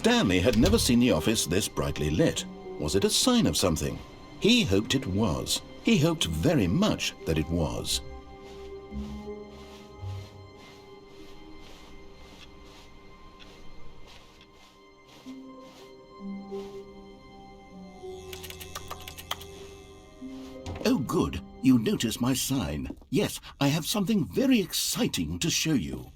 Stanley had never seen the office this brightly lit. Was it a sign of something? He hoped it was. He hoped very much that it was. Oh, good. You notice my sign. Yes, I have something very exciting to show you.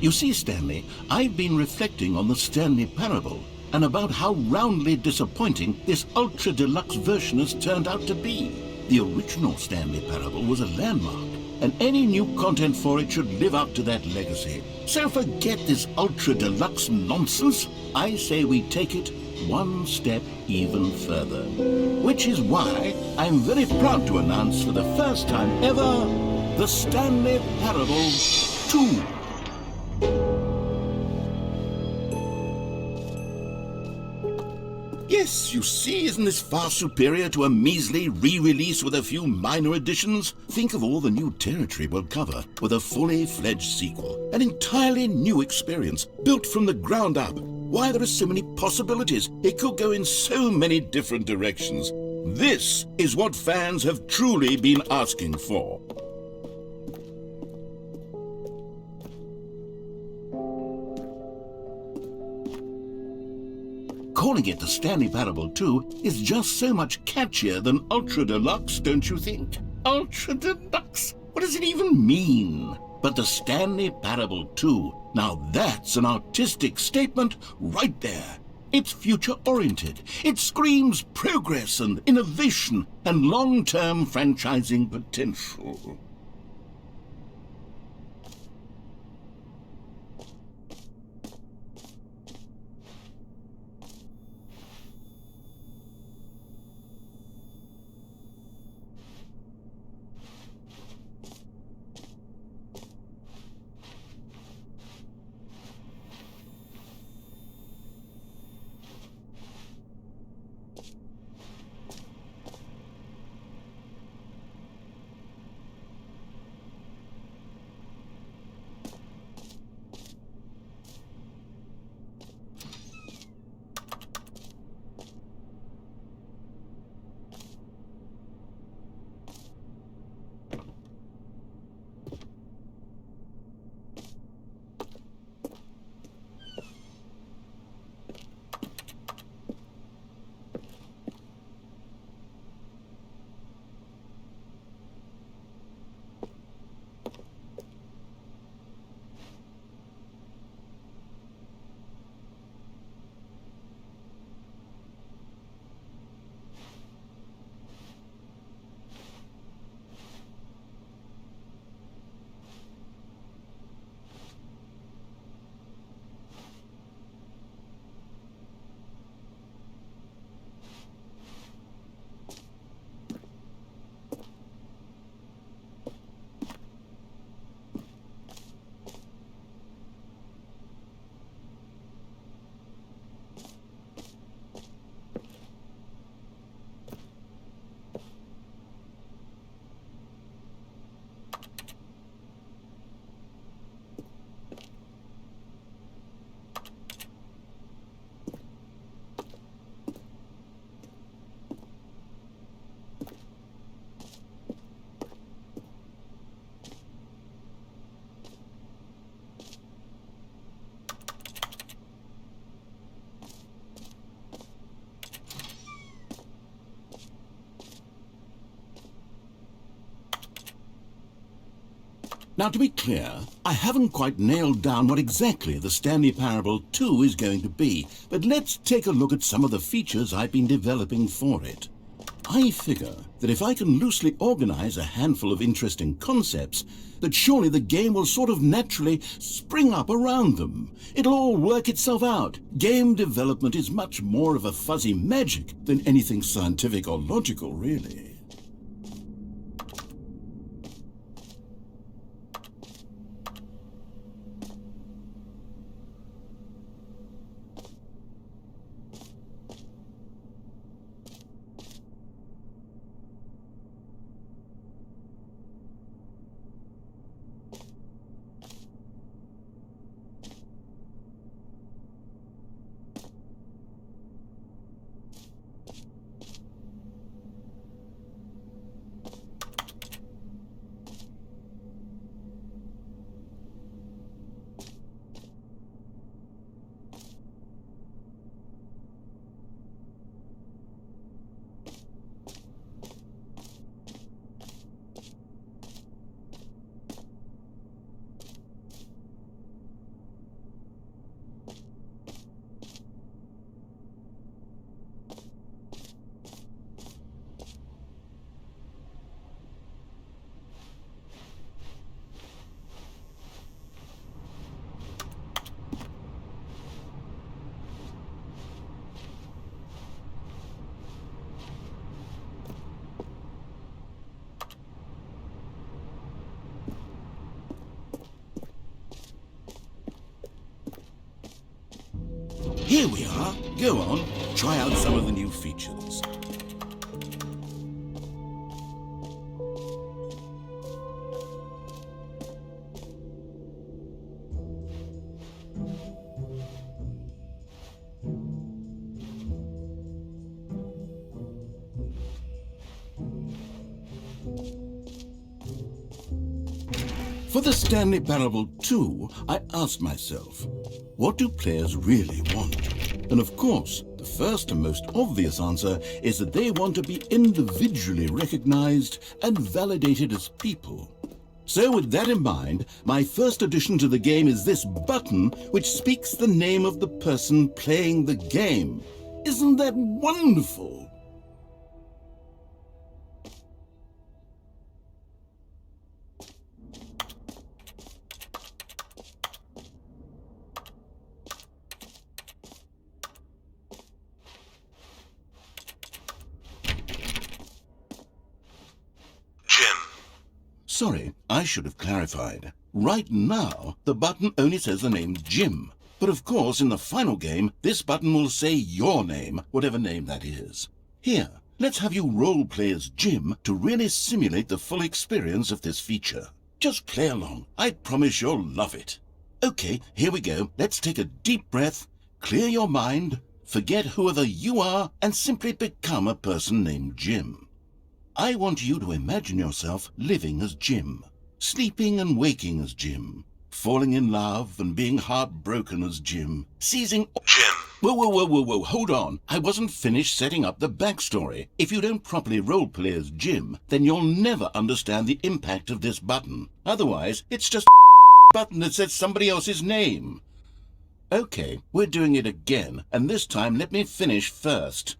You see, Stanley, I've been reflecting on the Stanley parable and about how roundly disappointing this ultra-deluxe version has turned out to be. The original Stanley parable was a landmark, and any new content for it should live up to that legacy. So forget this ultra-deluxe nonsense. I say we take it one step even further. Which is why I'm very proud to announce for the first time ever, the Stanley Parable 2. Yes, you see, isn't this far superior to a measly re-release with a few minor additions? Think of all the new territory we'll cover with a fully fledged sequel. An entirely new experience, built from the ground up. Why, there are so many possibilities. It could go in so many different directions. This is what fans have truly been asking for. Calling it the Stanley Parable 2 is just so much catchier than Ultra Deluxe, don't you think? Ultra Deluxe? What does it even mean? But the Stanley Parable 2, now that's an artistic statement right there. It's future-oriented. It screams progress and innovation and long-term franchising potential. Now, to be clear, I haven't quite nailed down what exactly the Stanley Parable 2 is going to be, but let's take a look at some of the features I've been developing for it. I figure that if I can loosely organize a handful of interesting concepts, that surely the game will sort of naturally spring up around them. It'll all work itself out. Game development is much more of a fuzzy magic than anything scientific or logical, really. Here we are. Go on, try out some of the new features. For the Stanley Parable 2, I asked myself, what do players really want? And of course, the first and most obvious answer is that they want to be individually recognized and validated as people. So with that in mind, my first addition to the game is this button which speaks the name of the person playing the game. Isn't that wonderful? Sorry, I should have clarified. Right now, the button only says the name Jim. But of course, in the final game, this button will say your name, whatever name that is. Here, let's have you role-play as Jim to really simulate the full experience of this feature. Just play along. I promise you'll love it. Okay, here we go. Let's take a deep breath, clear your mind, forget whoever you are, and simply become a person named Jim. I want you to imagine yourself living as Jim, sleeping and waking as Jim, falling in love and being heartbroken as Jim, seizing... Jim! Whoa, hold on. I wasn't finished setting up the backstory. If you don't properly roleplay as Jim, then you'll never understand the impact of this button. Otherwise, it's just a button that says somebody else's name. Okay, we're doing it again, and this time let me finish first.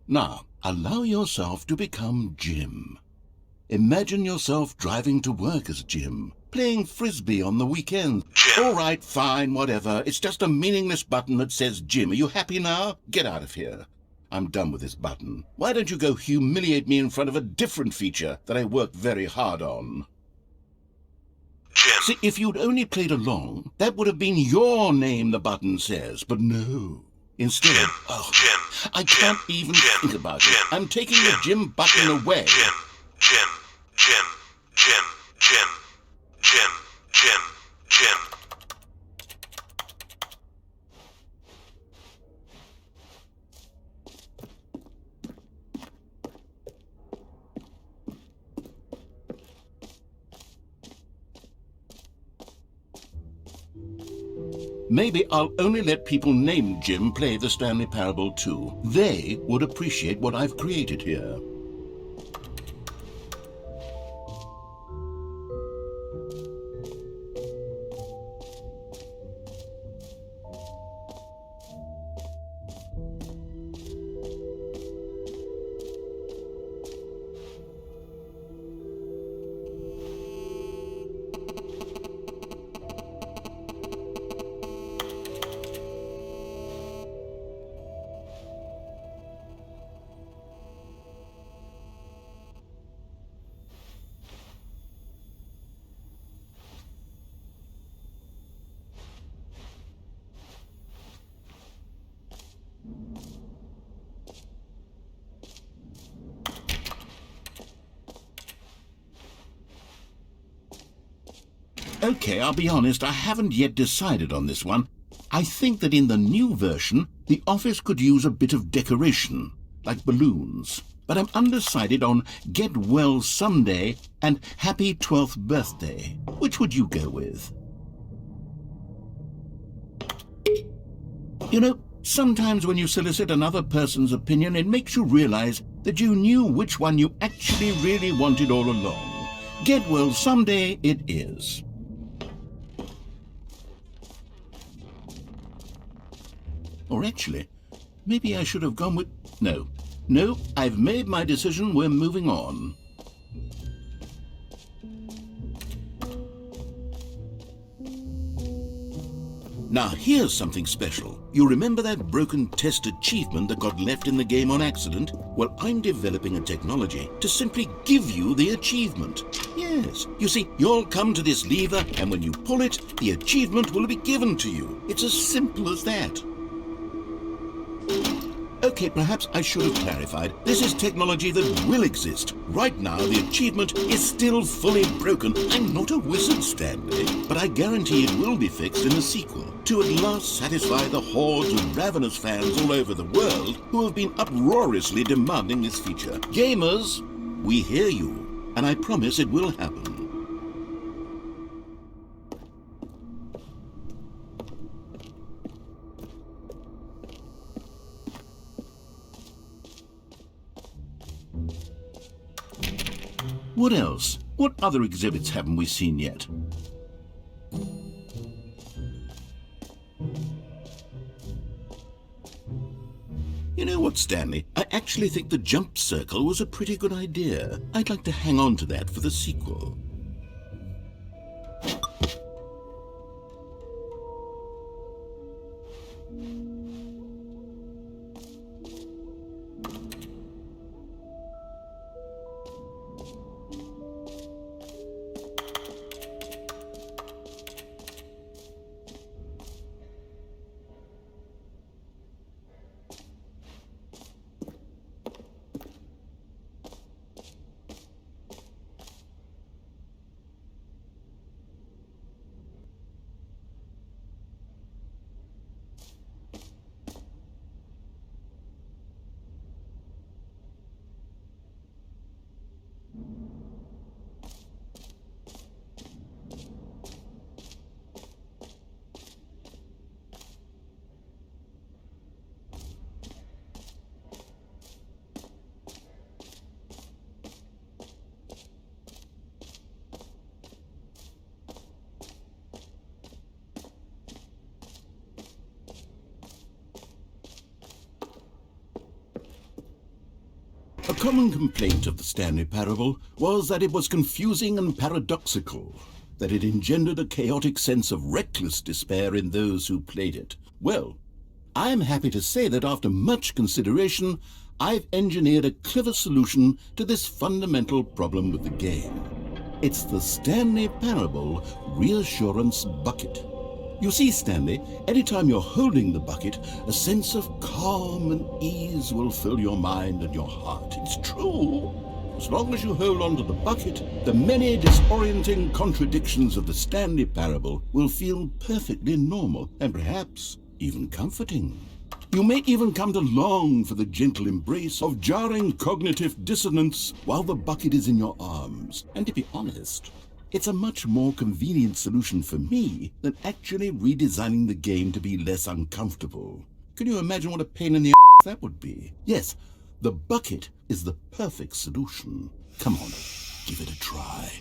Now, allow yourself to become Jim. Imagine yourself driving to work as Jim, playing frisbee on the weekends. Jim. All right, fine, whatever. It's just a meaningless button that says Jim. Are you happy now? Get out of here. I'm done with this button. Why don't you go humiliate me in front of a different feature that I worked very hard on? Jim. See, if you'd only played along, that would have been your name the button says, but no. Instead, Jim, I can't even think about it. I'm taking the Jim button away. Jim. Maybe I'll only let people named Jim play the Stanley Parable 2. They would appreciate what I've created here. Okay, I'll be honest, I haven't yet decided on this one. I think that in the new version, the office could use a bit of decoration, like balloons. But I'm undecided on Get Well Someday and Happy 12th Birthday. Which would you go with? You know, sometimes when you solicit another person's opinion, it makes you realize that you knew which one you actually really wanted all along. Get Well Someday it is. Or actually, maybe I should have gone with... No, I've made my decision. We're moving on. Now, here's something special. You remember that broken test achievement that got left in the game on accident? Well, I'm developing a technology to simply give you the achievement. Yes, you see, you'll come to this lever, and when you pull it, the achievement will be given to you. It's as simple as that. Okay, perhaps I should have clarified. This is technology that will exist. Right now, the achievement is still fully broken. I'm not a wizard, Stanley, but I guarantee it will be fixed in the sequel to at last satisfy the hordes of ravenous fans all over the world who have been uproariously demanding this feature. Gamers, we hear you, and I promise it will happen. What else? What other exhibits haven't we seen yet? You know what, Stanley? I actually think the jump circle was a pretty good idea. I'd like to hang on to that for the sequel. A common complaint of the Stanley Parable was that it was confusing and paradoxical, that it engendered a chaotic sense of reckless despair in those who played it. Well, I'm happy to say that after much consideration, I've engineered a clever solution to this fundamental problem with the game. It's the Stanley Parable Reassurance Bucket. You see, Stanley, anytime you're holding the bucket, a sense of calm and ease will fill your mind and your heart. It's true. As long as you hold on to the bucket, the many disorienting contradictions of the Stanley Parable will feel perfectly normal and perhaps even comforting. You may even come to long for the gentle embrace of jarring cognitive dissonance while the bucket is in your arms. And to be honest, it's a much more convenient solution for me than actually redesigning the game to be less uncomfortable. Can you imagine what a pain in the ass that would be? Yes, the bucket is the perfect solution. Come on, give it a try.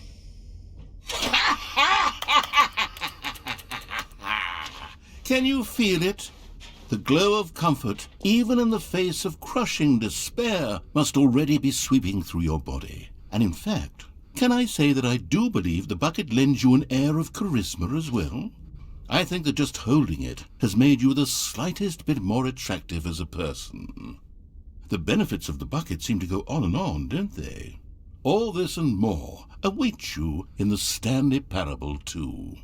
Can you feel it? The glow of comfort, even in the face of crushing despair, must already be sweeping through your body. And in fact, can I say that I do believe the bucket lends you an air of charisma as well? I think that just holding it has made you the slightest bit more attractive as a person. The benefits of the bucket seem to go on, don't they? All this and more await you in the Stanley Parable 2.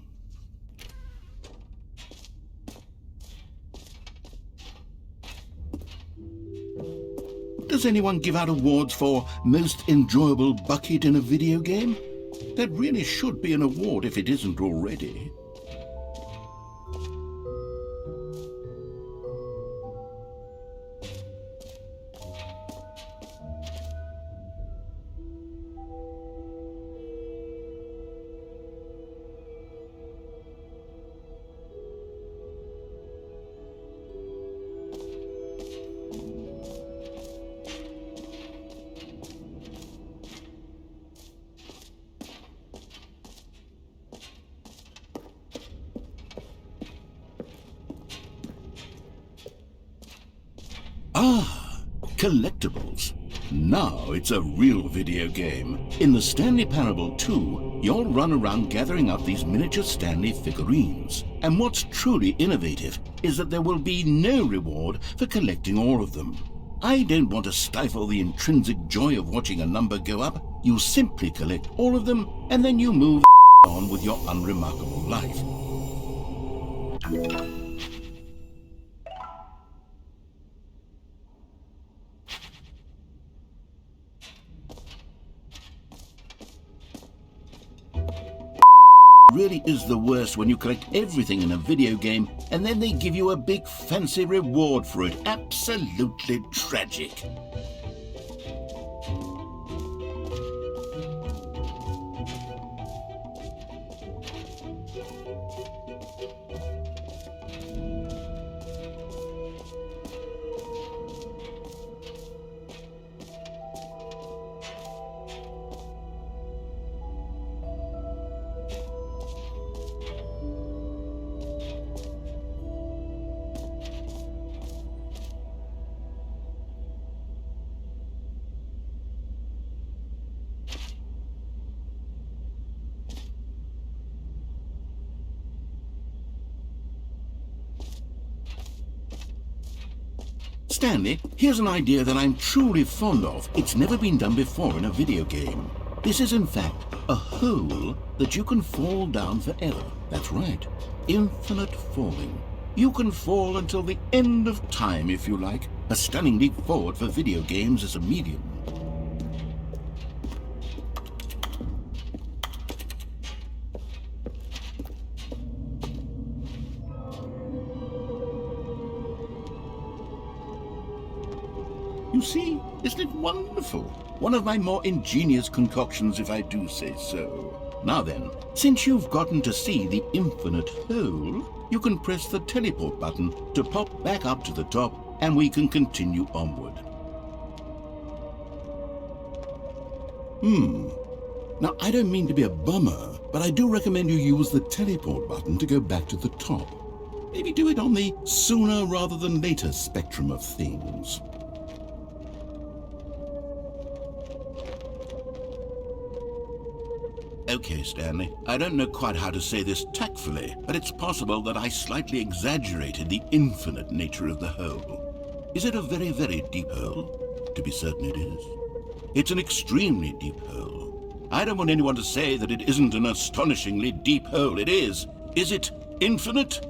Does anyone give out awards for most enjoyable bucket in a video game? That really should be an award if it isn't already. Ah, collectibles. Now it's a real video game. In the Stanley Parable 2, you'll run around gathering up these miniature Stanley figurines. And what's truly innovative is that there will be no reward for collecting all of them. I don't want to stifle the intrinsic joy of watching a number go up. You simply collect all of them, and then you move on with your unremarkable life. Really is the worst when you collect everything in a video game and then they give you a big fancy reward for it. Absolutely tragic. Stanley, here's an idea that I'm truly fond of. It's never been done before in a video game. This is in fact a hole that you can fall down forever. That's right, infinite falling. You can fall until the end of time if you like. A stunning leap forward for video games as a medium. You see, isn't it wonderful? One of my more ingenious concoctions, if I do say so. Now then, since you've gotten to see the infinite hole, you can press the teleport button to pop back up to the top, and we can continue onward. Now, I don't mean to be a bummer, but I do recommend you use the teleport button to go back to the top. Maybe do it on the sooner rather than later spectrum of things. Okay, Stanley, I don't know quite how to say this tactfully, but it's possible that I slightly exaggerated the infinite nature of the hole. Is it a very, very deep hole? To be certain it is. It's an extremely deep hole. I don't want anyone to say that it isn't an astonishingly deep hole. It is. Is it infinite?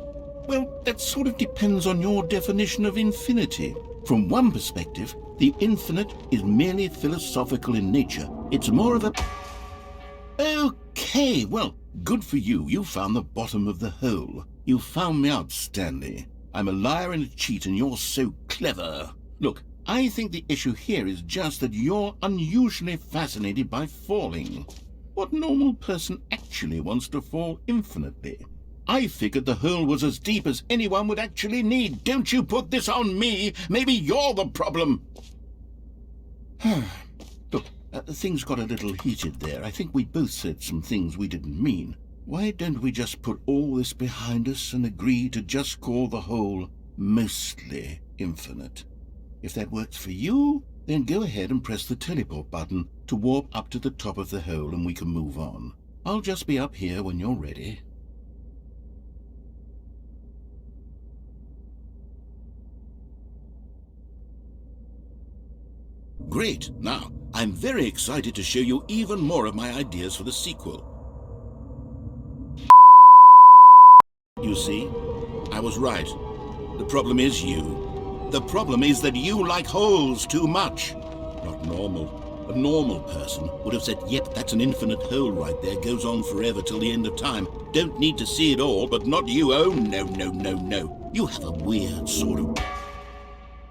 Well, that sort of depends on your definition of infinity. From one perspective, the infinite is merely philosophical in nature. It's more of a... Okay, well, good for you. You found the bottom of the hole. You found me out, Stanley. I'm a liar and a cheat, and you're so clever. Look, I think the issue here is just that you're unusually fascinated by falling. What normal person actually wants to fall infinitely? I figured the hole was as deep as anyone would actually need. Don't you put this on me. Maybe you're the problem. Look. Things got a little heated there. I think we both said some things we didn't mean. Why don't we just put all this behind us and agree to just call the whole mostly infinite? If that works for you, then go ahead and press the teleport button to warp up to the top of the hole and we can move on. I'll just be up here when you're ready. Great. Now, I'm very excited to show you even more of my ideas for the sequel. You see, I was right. The problem is you. The problem is that you like holes too much. Not normal. A normal person would have said, yep, that's an infinite hole right there, goes on forever till the end of time. Don't need to see it all, but not you. Oh, no, no, no, no. You have a weird sort of...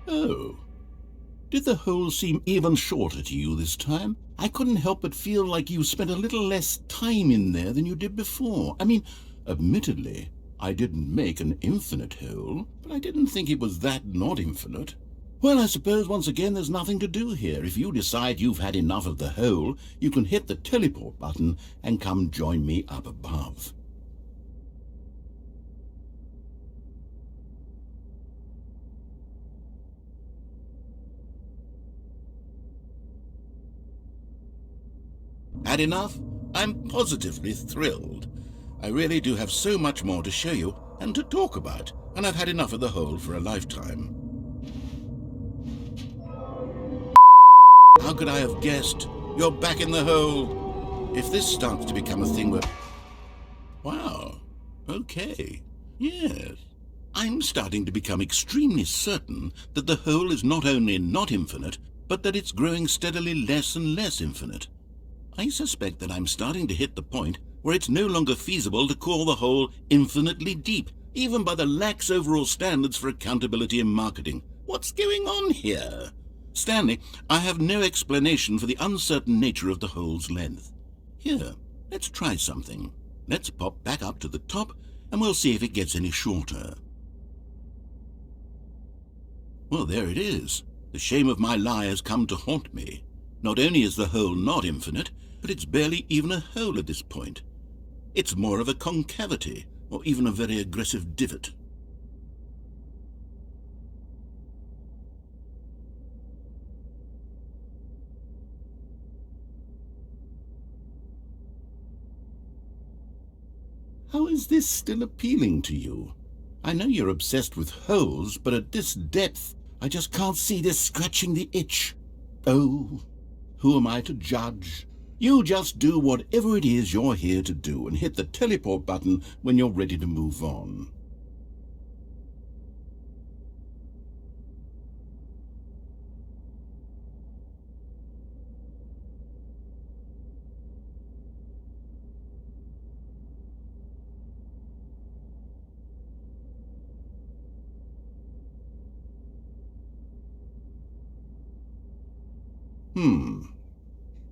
Oh. Did the hole seem even shorter to you this time? I couldn't help but feel like you spent a little less time in there than you did before. I mean, admittedly, I didn't make an infinite hole, but I didn't think it was that not infinite. Well, I suppose once again there's nothing to do here. If you decide you've had enough of the hole, you can hit the teleport button and come join me up above. Had enough? I'm positively thrilled. I really do have so much more to show you and to talk about, and I've had enough of the hole for a lifetime. How could I have guessed? You're back in the hole. If this starts to become a thing where... Wow. Okay. Yes. I'm starting to become extremely certain that the hole is not only not infinite, but that it's growing steadily less and less infinite. I suspect that I'm starting to hit the point where it's no longer feasible to call the hole infinitely deep, even by the lax overall standards for accountability in marketing. What's going on here? Stanley, I have no explanation for the uncertain nature of the hole's length. Here, let's try something. Let's pop back up to the top, and we'll see if it gets any shorter. Well, there it is. The shame of my lie has come to haunt me. Not only is the hole not infinite, but it's barely even a hole at this point. It's more of a concavity, or even a very aggressive divot. How is this still appealing to you? I know you're obsessed with holes, but at this depth, I just can't see this scratching the itch. Oh, who am I to judge? You just do whatever it is you're here to do and hit the teleport button when you're ready to move on.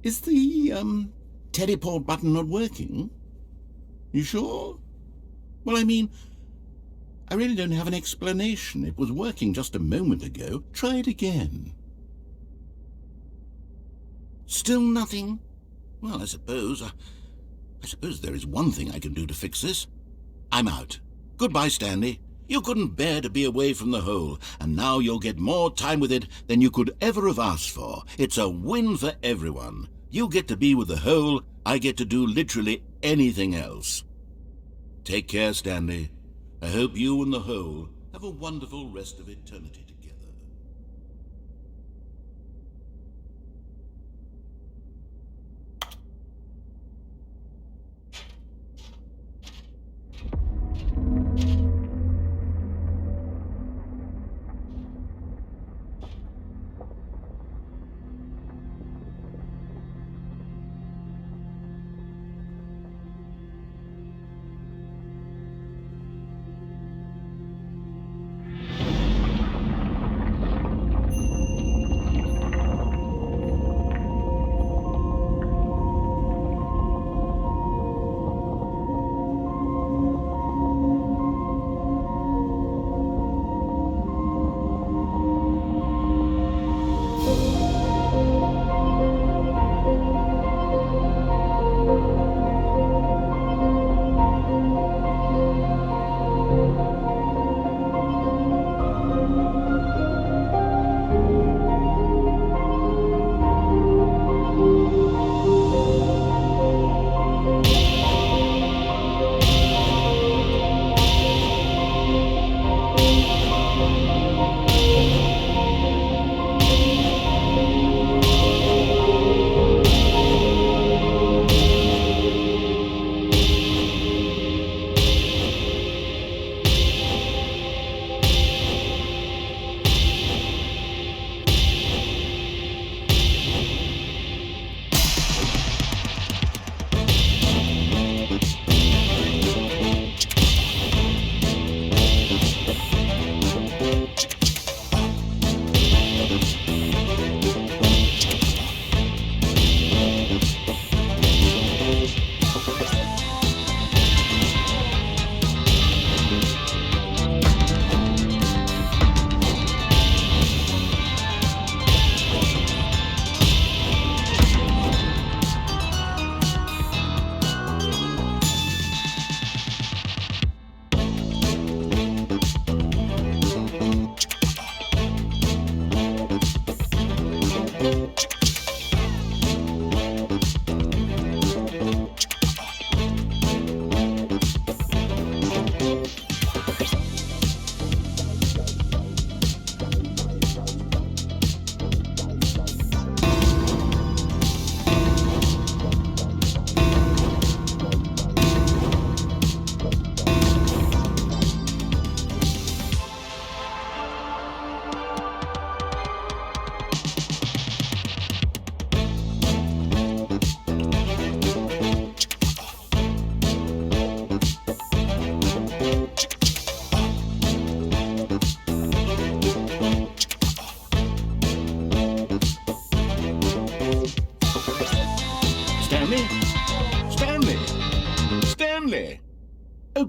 Is the, teleport button not working? You sure? Well, I mean, I really don't have an explanation. It was working just a moment ago. Try it again. Still nothing? Well, I suppose there is one thing I can do to fix this. I'm out. Goodbye, Stanley. You couldn't bear to be away from the hole, and now you'll get more time with it than you could ever have asked for. It's a win for everyone. You get to be with the hole, I get to do literally anything else. Take care, Stanley. I hope you and the hole have a wonderful rest of eternity together.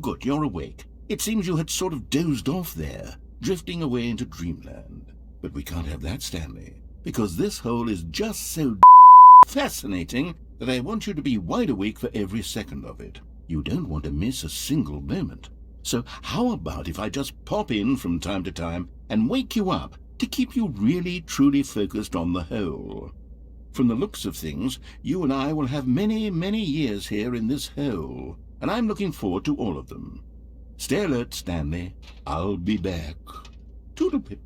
good, you're awake. It seems you had sort of dozed off there, drifting away into dreamland. But we can't have that, Stanley, because this hole is just so fascinating that I want you to be wide awake for every second of it. You don't want to miss a single moment. So how about if I just pop in from time to time and wake you up to keep you really truly focused on the hole? From the looks of things, you and I will have many, many years here in this hole, and I'm looking forward to all of them. Stay alert, Stanley. I'll be back. Toodle-pip.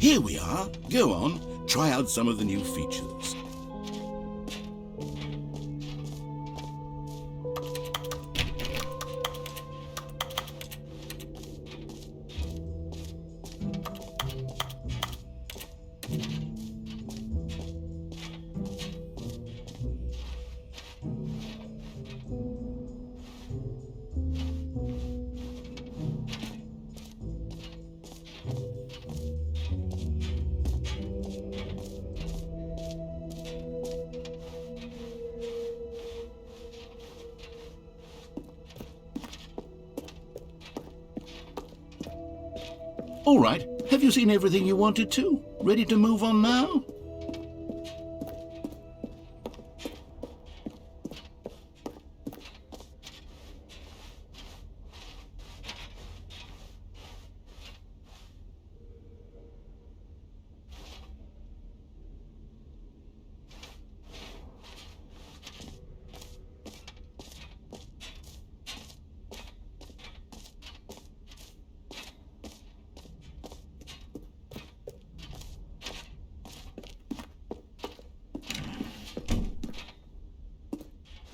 Here we are. Go on, try out some of the new features. All right, have you seen everything you wanted to? Ready to move on now?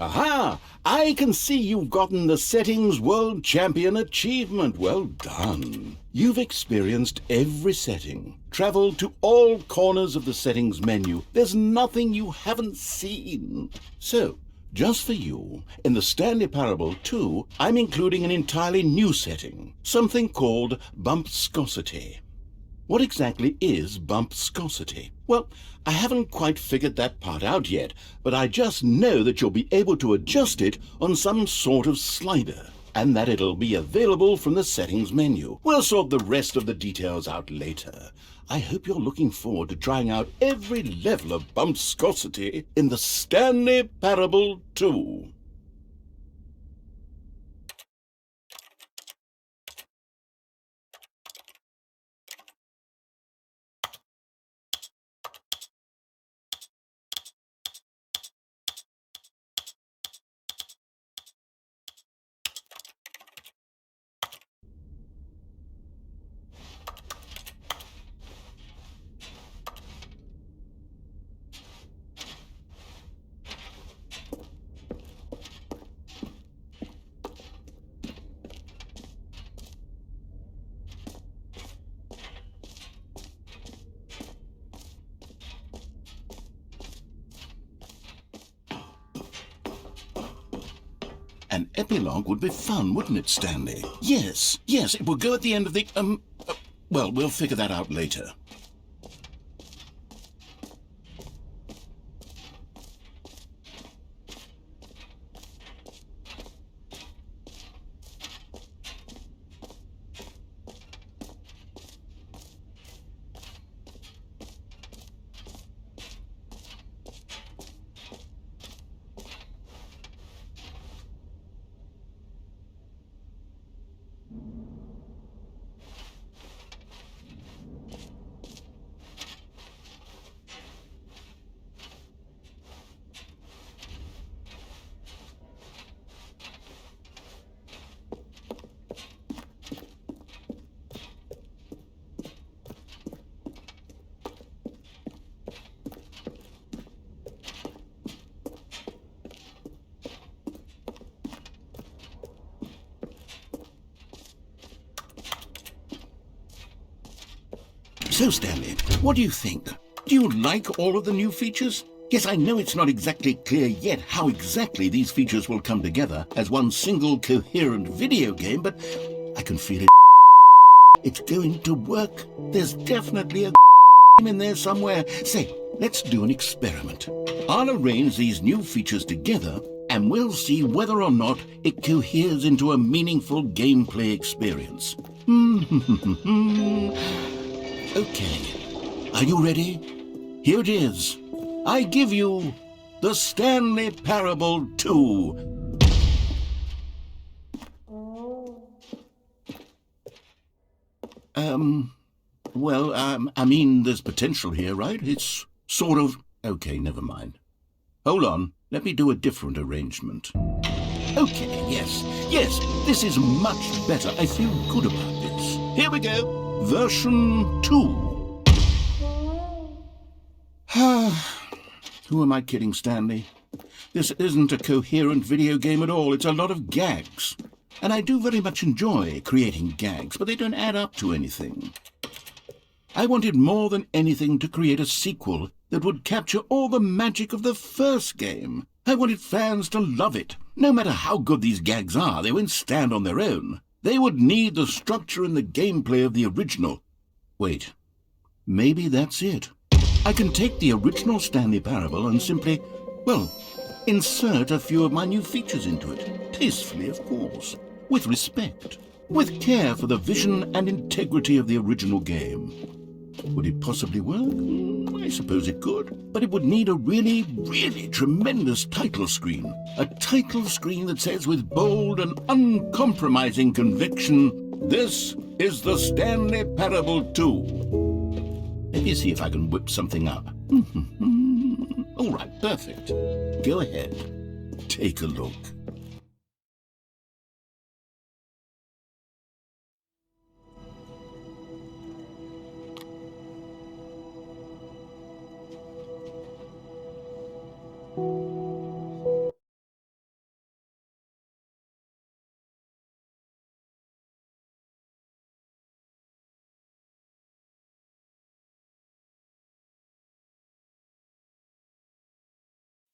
Aha! I can see you've gotten the Settings World Champion achievement. Well done. You've experienced every setting, traveled to all corners of the settings menu. There's nothing you haven't seen. So, just for you, in the Stanley Parable 2, I'm including an entirely new setting, something called bumpscosity. What exactly is bumpscosity? Well, I haven't quite figured that part out yet, but I just know that you'll be able to adjust it on some sort of slider, and that it'll be available from the settings menu. We'll sort the rest of the details out later. I hope you're looking forward to trying out every level of bumpscosity in the Stanley Parable 2. An epilogue would be fun, wouldn't it, Stanley? Yes, it would go at the end of the, well, we'll figure that out later. So, Stanley, what do you think? Do you like all of the new features? Yes, I know it's not exactly clear yet how exactly these features will come together as one single coherent video game, but I can feel it. It's going to work. There's definitely a in there somewhere. Say, let's do an experiment. I'll arrange these new features together and we'll see whether or not it coheres into a meaningful gameplay experience. Okay, are you ready? Here it is. I give you the Stanley Parable 2. I mean, there's potential here, right? It's sort of... Okay, never mind. Hold on, let me do a different arrangement. Okay, yes, this is much better. I feel good about this. Here we go. Version 2. Who am I kidding, Stanley? This isn't a coherent video game at all. It's a lot of gags. And I do very much enjoy creating gags, but they don't add up to anything. I wanted more than anything to create a sequel that would capture all the magic of the first game. I wanted fans to love it. No matter how good these gags are, they won't stand on their own. They would need the structure and the gameplay of the original. Wait, maybe that's it. I can take the original Stanley Parable and simply, well, insert a few of my new features into it. Tastefully, of course. With respect. With care for the vision and integrity of the original game. Would it possibly work? I suppose it could. But it would need a really, really tremendous title screen. A title screen that says with bold and uncompromising conviction, "This is the Stanley Parable 2. Let me see if I can whip something up. All right, perfect. Go ahead. Take a look.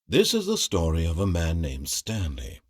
This is the story of a man named Stanley.